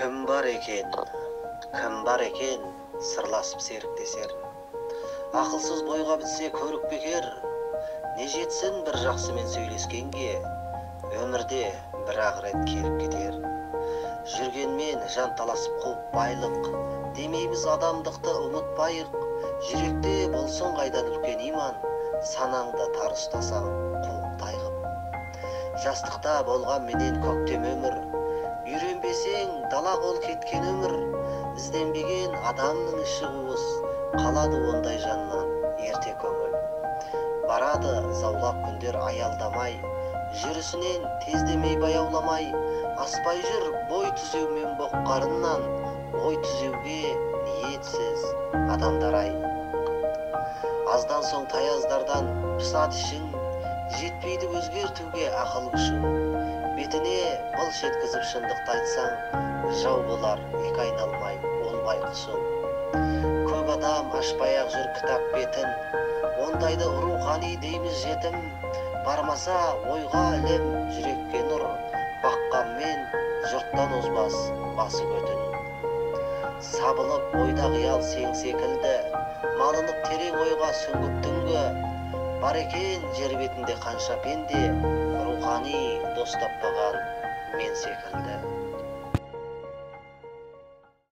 Кім бар екен, сырласып серіктесер. Ақылсыз бойға бітсе көрік бекер, не жетсін бір жақсымен сөйлескенге, өмірде бір ақырет келіп кетер. Жүргенмен жан таласып қуып байлық, демейміз адамдықты ұмытпайық. Жүректе болсын қайдан үлкен иман, санаңды тар ұстасаң қуып тайғып. Жастықта болған менен көктем өмір, үйренбесең дала қол кеткен өмір. Ізденбеген адамның іші қуыс, қалады ондай жаннан ерте көңіл. Барады заулап күндер аялдамай, жүрісінен тездемей баяуламай. Аспай жүр бой түзеумен боққарыннан, ой түзеуге ниетсіз адамдар ай. Аздан соң таяздардан пысат ішің, жетпейді өзгертуге ақыл күшің. Бетіне былш еткізіп шындықты айтсаң, жау болар екі айналмай ол байқұсың. Көп адам ашпай-ақ жүр кітап бетін, ондайды рухани дейміз жетім. Бармаса ойға ілім, жүрекке нұр, баққанмен жұрттан озбас басы көтін. Сабылып ойда қиял сең секілді, малынып терең ойға сүңгіп түнгі. Бар екен жер бетінде қанша пенде, рухани дос таппаған мен секілді.